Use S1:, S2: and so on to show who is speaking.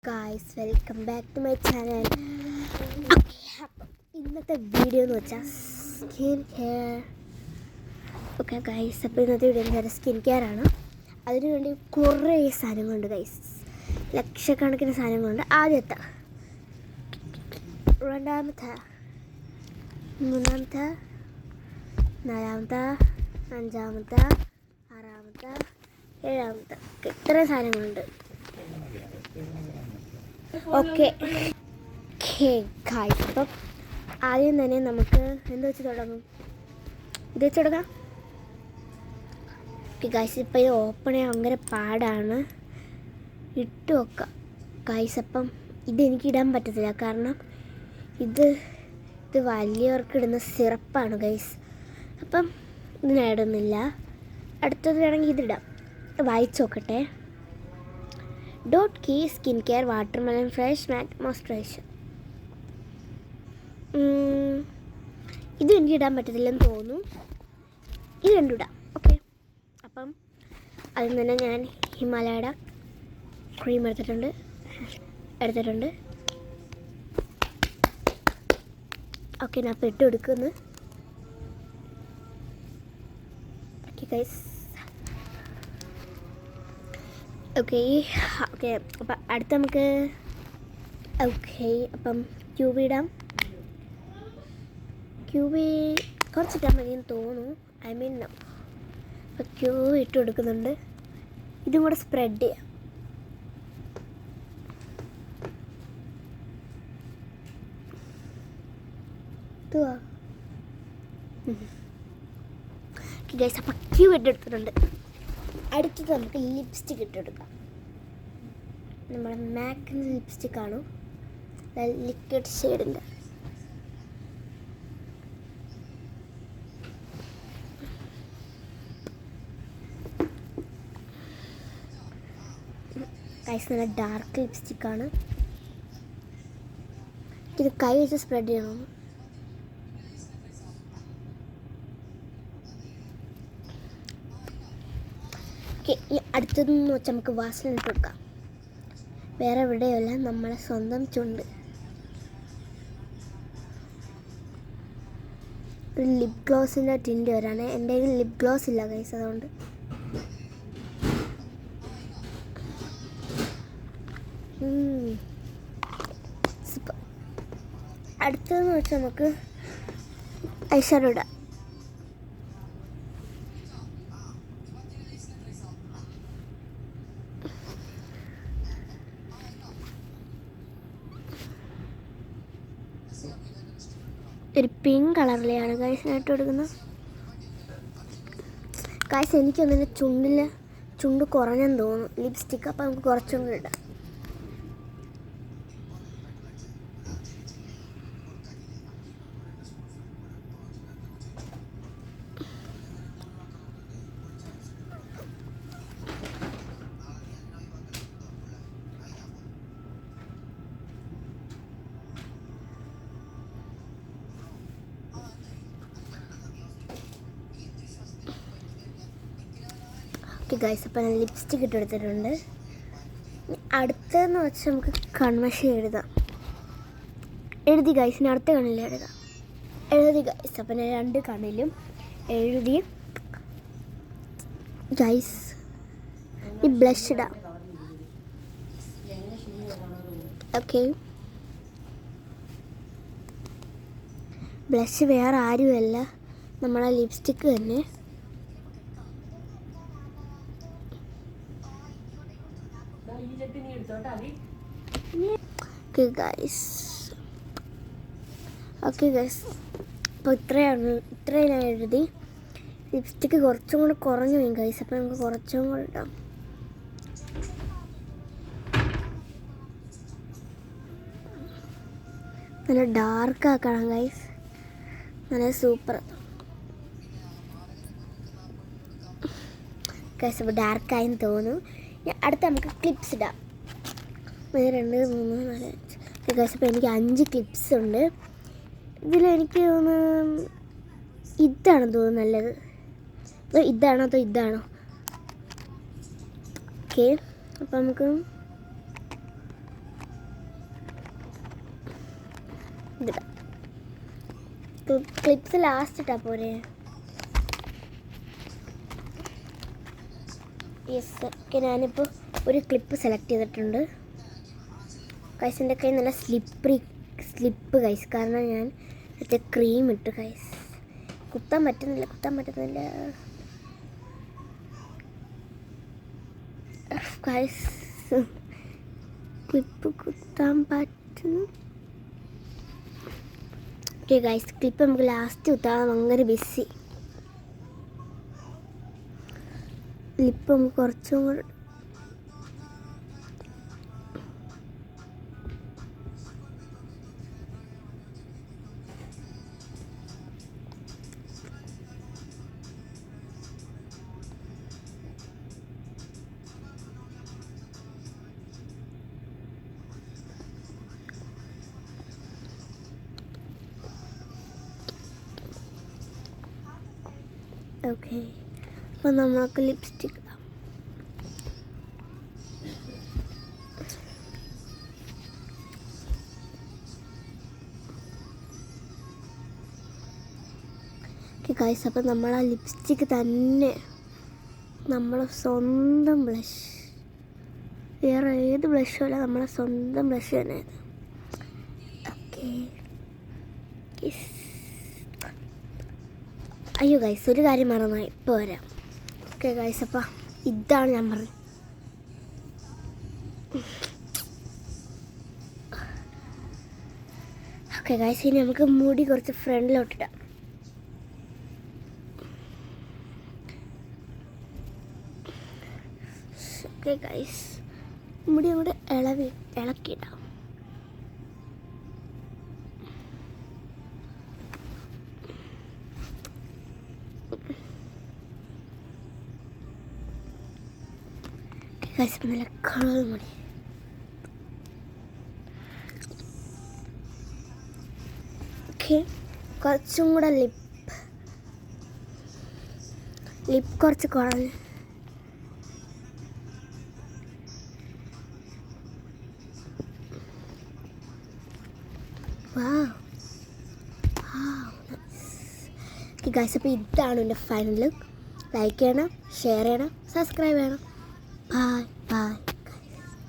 S1: Guys, welcome back to my channel. അപ്പം ഇന്നത്തെ video എന്ന് വെച്ചാൽ സ്കിൻ കെയർ. ഓക്കെ ഗൈസ്, അപ്പോൾ ഇന്നത്തെ വീഡിയോ എന്ന് വെച്ചാൽ സ്കിൻ കെയർ ആണ്. അതിനുവേണ്ടി കുറേ സാധനങ്ങളുണ്ട് ഗൈസ്, ലക്ഷക്കണക്കിന് സാധനങ്ങളുണ്ട്. ആദ്യത്തെ, രണ്ടാമത്തെ, മൂന്നാമത്തെ, നാലാമത്തെ, അഞ്ചാമത്തെ, ആറാമത്തെ, ഏഴാമത്തെ, ഇത്രയും സാധനങ്ങളുണ്ട്. ഓക്കെ ഗായ്സ്, അപ്പം ആദ്യം തന്നെ നമുക്ക് എന്ത് വെച്ച് തുടങ്ങും? ഇത് വെച്ച് തുടങ്ങാം. ഓക്കെ ഗായ്സ്, ഇപ്പം ഇത് ഓപ്പൺ ചെയ്യാൻ ഭയങ്കര പാടാണ്. ഇട്ട് വെക്കാം ഗായ്സ്. അപ്പം ഇതെനിക്ക് ഇടാൻ പറ്റത്തില്ല, കാരണം ഇത് വലിയവർക്ക് ഇടുന്ന സിറപ്പാണ് ഗൈസ്. അപ്പം ഇതിനിടുന്നില്ല. അടുത്തത് വേണമെങ്കിൽ ഇതിടാം. വായിച്ച് നോക്കട്ടെ. Dot key skin care watermelon fresh matte moisturiser. ഇത് എനിക്ക് ഇടാൻ പറ്റത്തില്ലെന്ന് തോന്നുന്നു. ഇത് രണ്ടും ഇടാം. ഓക്കെ, അപ്പം അതിൽ തന്നെ ഞാൻ ഹിമാലയയുടെ ക്രീം എടുത്തിട്ടുണ്ട്. ഓക്കെ, ഞാൻ അപ്പോൾ ഇട്ട് കൊടുക്കുന്നു. ഓക്കെ ഗൈസ്, ഓക്കെ അപ്പം അടുത്ത് നമുക്ക് അപ്പം ക്യൂബ് ഇടാം. ക്യൂബ് കുറച്ചിട്ടാൽ മതിയെന്ന് തോന്നുന്നു. അപ്പം ക്യൂബ് ഇട്ട് കൊടുക്കുന്നുണ്ട്. ഇതും കൂടെ സ്പ്രെഡ് ചെയ്യാം. ഗൈസ്, അപ്പം ക്യൂബ് ഇട്ടെടുത്തിട്ടുണ്ട്. അടുത്തത് നമുക്ക് ലിപ്സ്റ്റിക്ക് ഇട്ടെടുക്കാം. നമ്മുടെ മാക്കിൻ്റെ ലിപ്സ്റ്റിക്കാണ്, ലിക്വിഡ് ഷെയ്ഡിൻ്റെ. ഗൈസ്, നല്ല ഡാർക്ക് ലിപ്സ്റ്റിക്കാണ്. ഇത് കൈ വെച്ച് സ്പ്രെഡ് ചെയ്യണം. അടുത്തതെന്ന് വെച്ചാൽ നമുക്ക് വാസലിൻ ഇട്ട് കൊടുക്കാം. വേറെ എവിടെയല്ല, നമ്മളെ സ്വന്തം ചുണ്ട്. ഒരു ലിപ് ഗ്ലോസിൻ്റെ ടിൻ്റ് വരാണ്. എൻ്റെ കയ്യിൽ ലിപ് ഗ്ലോസ് ഇല്ല ഗൈസ്, അതുകൊണ്ട് അടുത്തതെന്ന് വെച്ചാൽ നമുക്ക് ഐഷാഡോ ഇടാം. ഒരു പിങ്ക് കളറിലെയാണ് ഗൈസിനായിട്ട് കൊടുക്കുന്നത്. ഗൈസ്, എനിക്കൊന്നിൻ്റെ ചുണ്ട് കുറഞ്ഞെന്ന് തോന്നുന്നു ലിപ്സ്റ്റിക്ക്. അപ്പോൾ നമുക്ക് കുറച്ചും കൂടി ഇടാം. ഗൈസ്, അപ്പം ഞാൻ ലിപ്സ്റ്റിക്ക് ഇട്ടെടുത്തിട്ടുണ്ട്. അടുത്തതെന്ന് വെച്ചാൽ നമുക്ക് കൺമഷി എഴുതാം. എഴുതി ഗൈസിന് അടുത്ത കണ്ണിൽ എഴുതാം. ഗൈസ്, അപ്പം ഞാൻ രണ്ട് കണ്ണിലും എഴുതി. ഗൈസ്, ഈ ബ്ലഷ് ഇടാം. ഓക്കെ, ബ്ലഷ് വേറെ ആരുമല്ല, നമ്മളെ ലിപ്സ്റ്റിക്ക് തന്നെ. ഓക്കെ ഗൈസ്, അപ്പോൾ ഇത്രയും ഞാൻ എഴുതി. ലിപ്സ്റ്റിക്ക് കുറച്ചും കൂടെ കുറഞ്ഞു പോയി ഗൈസ്. അപ്പോൾ നമുക്ക് കുറച്ചും കൂടെ ഇടാം. നല്ല ഡാർക്ക് ആക്കണം ഗൈസ്, നല്ല സൂപ്പർ ഗൈസ്. അപ്പോൾ ഡാർക്കായെന്ന് തോന്നുന്നു. അടുത്ത നമുക്ക് ക്ലിപ്സ് ഇടാം. 1 2 3 4 5 ഗൈസ്. അപ്പോൾ എനിക്ക് 5 ക്ലിപ്സ് ഉണ്ട്. ഇതിലെനിക്ക് തോന്നുന്നു ഇതാണെന്ന് തോന്നുന്നു നല്ലത്. ഇതാണോ അതോ ഇതാണോ? ഓക്കെ, അപ്പോൾ നമുക്ക് ഇതിടാം. ക്ലിപ്സ് ലാസ്റ്റ് ഇട്ടാ പോരെ? യെസ്. ഓക്കെ, ഞാനിപ്പോൾ ഒരു ക്ലിപ്പ് സെലക്ട് ചെയ്തിട്ടുണ്ട് ഗൈസ്. എൻ്റെ കൈ നല്ല സ്ലിപ്പ് ഗൈസ്, കാരണം ഞാൻ മറ്റേ ക്രീം ഇട്ട് ഗൈസ്. കുത്താൻ പറ്റുന്നില്ല ഗൈസ്. ക്ലിപ്പ് കുത്താൻ പറ്റുന്നു. ഓക്കെ ഗൈസ്, ക്ലിപ്പ് നമുക്ക് ലാസ്റ്റ് കുത്താൻ ഭയങ്കര ബിസി. ലിപ്പ് നമുക്ക് കുറച്ചും കൂടെ ഓക്കെ. അപ്പോൾ നമുക്ക് ലിപ്സ്റ്റിക് ഇടാം. ഓക്കെ ഗൈസ്, അപ്പോൾ നമ്മൾ ആ ലിപ്സ്റ്റിക്ക് തന്നെ നമ്മളെ സ്വന്തം ബ്ലഷ്, വേറെ ഏത് ബ്ലഷും അല്ല, നമ്മളെ സ്വന്തം ബ്ലഷ് തന്നെ ഇത്. ഓക്കെ. അയ്യോ ഗൈസ്, ഒരു കാര്യം മറന്നായി, ഇപ്പോൾ വരാം. ഓക്കെ ഗൈസ്, അപ്പം ഇതാണ് ഞാൻ പറഞ്ഞത്. ഓക്കെ ഗൈസ്, ഇനി നമുക്ക് മുടി കുറച്ച് ഫ്രണ്ടിലോട്ടിടാം. ഓക്കെ ഗൈസ്, മുടി കൂടെ ഇളക്കിയിടാം. നല്ല കളർ മുടി. ഓക്കെ, കുറച്ചും കൂടെ ലിപ്പ് കുറച്ച് കുറഞ്ഞ്. ഗൈസ്, അപ്പോൾ ഇതാണ് എൻ്റെ ഫൈനൽ ലുക്ക്. ലൈക്ക് ചെയ്യണം, ഷെയർ ചെയ്യണം, സബ്സ്ക്രൈബ് ചെയ്യണം. Bye.